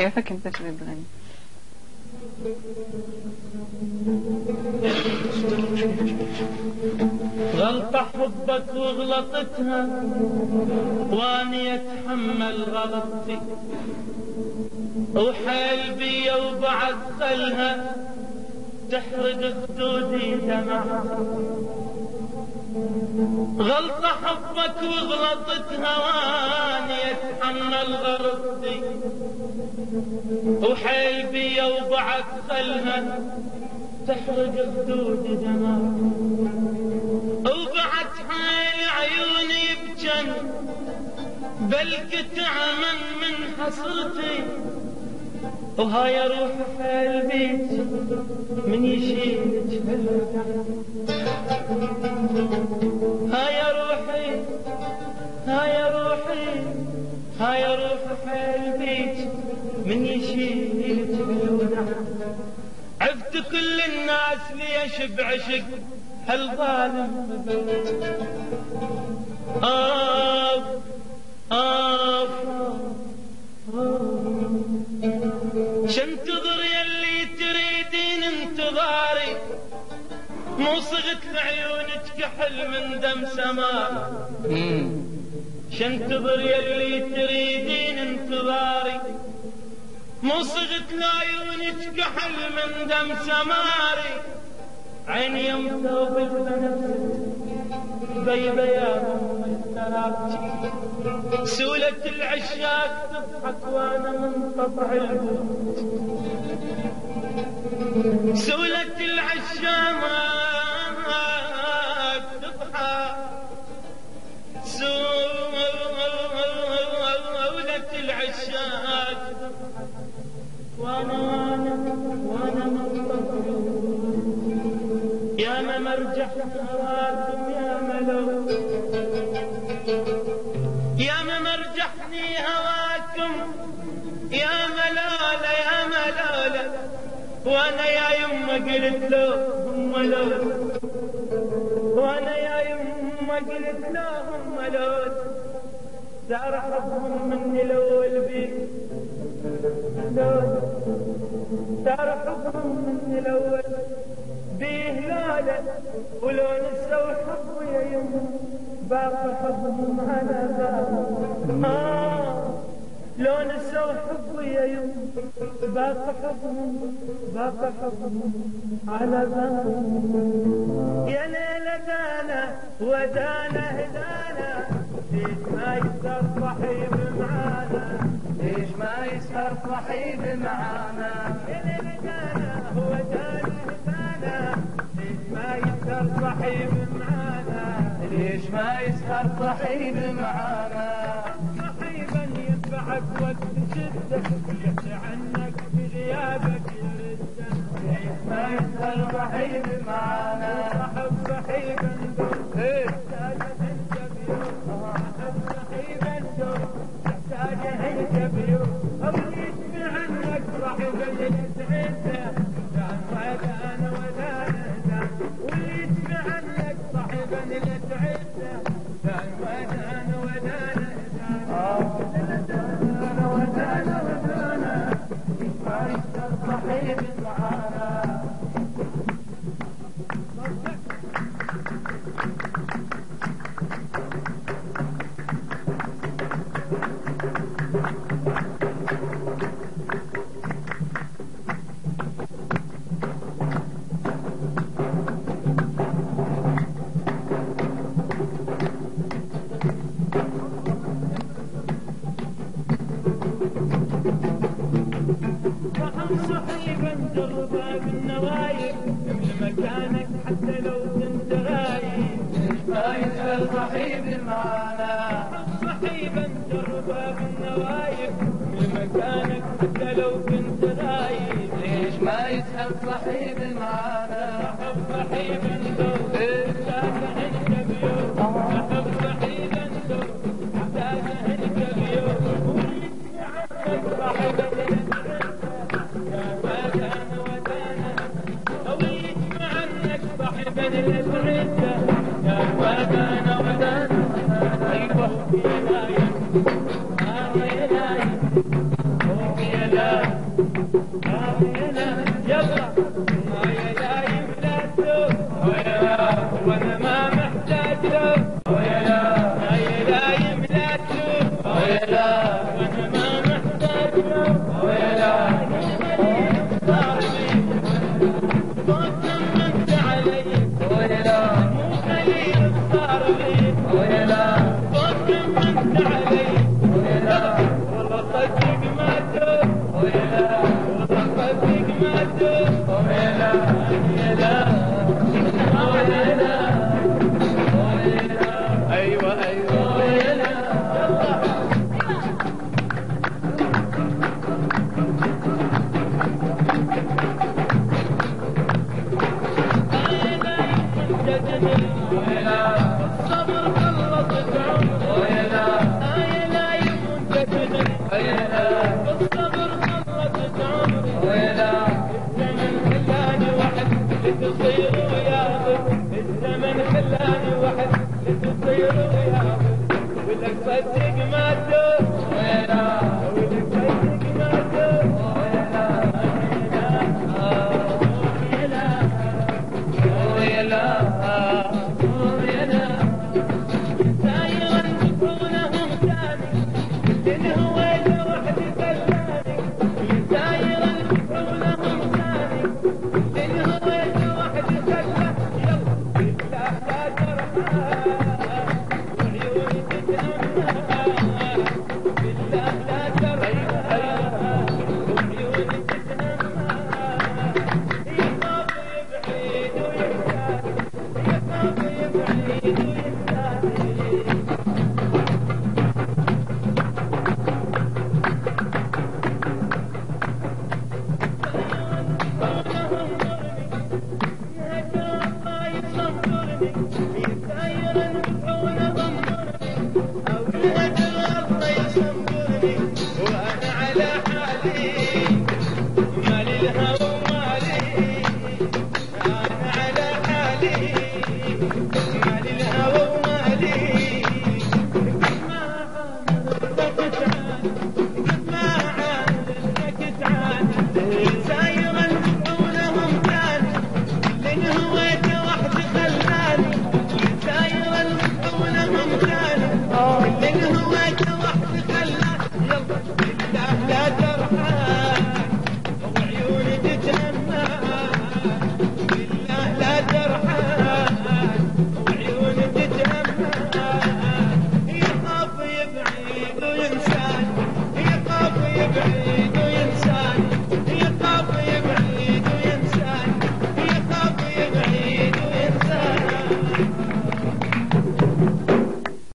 كيفك انت تبي تغني؟ غلطة حبك وغلطتها واني اتحمل غلطتي وحيل بيا وبعد خلها تحرق خدودي دمع. غلطة حبك وغلطتها واني اتحمل غلطتي وحيل بيا وبعد خلها تحرق خدودي دمع. وبعد حيل عيوني بجن بلقت عمن من حصرتي وهاي روح حيل بيك من يشيلك هاي روحي هاي روحي هاي روح حيل بيك من يشيلك بالودع. عفت كل الناس ليش بعشق هالظالم آف آف شنتظر يلي تريدين انتظاري مو صغت لعيونك كحل من دم سمار. شنتظر يلي تريدين انتظاري مو صغت لعيونك كحل من دم سماري. عيني يوم ثوبك بنفسك بيضة يا سولة العشاق تضحك وانا منقطع البوت. سولة العشاق تضحك سولة العشاق وانا منقطع يا ما مرجح هواكم يا ملو يا ما مرجحني هواكم يا ملولة يا ملولة. وانا يا يما قلت لهم ملول وانا يا يما قلت لهم ملول دار حبهم مني الاول بيك دار حبهم مني الاول بيه لولة ولو نسوا حبوا يا يما باقي حبهم على باب. لو نسوا حبوا يا يما باقي حبهم على باب. يا ليلة دانا ودانا هدانا ليش ما يسهر صحيب معانا ليش ما يسهر صحيب معانا. يا ليلة دانا ودانا هدانا ليش ما يسهر صحيب معانا ليش ما يسهر صحيب معانا. صحيبا ينفعك وقت شدة يحكي عنك بغيابك يرده ليش ما يسهر صحيب معانا. صحب صحيبا تحتاجه انت بيوم صحب صحيبا تحتاجه انت بيوم او يشفي عنك صحيبا يسعده كان ودانا ودانا ويشفي عنك صحيبا يسعده كان ودانا ودانا ودانا ودانا ما يسهر صحيب معانا. صحيبا جربها بالنوايب مكانك حتى لو كنت غايب ليش ما يسهر صحيب معانا. صحيبا جربها بالنوايب مكانك حتى لو كنت غايب ليش ما يسهر صحيب معانا. حب صحيبا تحتاجه انت بيوم حب صحيبا تحتاجه انت بيوم ويجي عنك صحيبا صاحبا الاسعدة يا ودانا ودانا ايوه يا لايم يا لايم وانا ما محتاج له لا يملا تشوف وانا ما محتاج له صوت منت علي مو خليل صار لي صوت منت علي والله صدق ما تشوف والله صدق ما تشوف الصبر خلصت عمري لا يمنتجني بالصبر خلصت عمري الزمن خلاني وحد لتصير وياك الزمن خلاني وحد لتصير وياك ولك صدق ما تدوم ولك صدق ما تدوم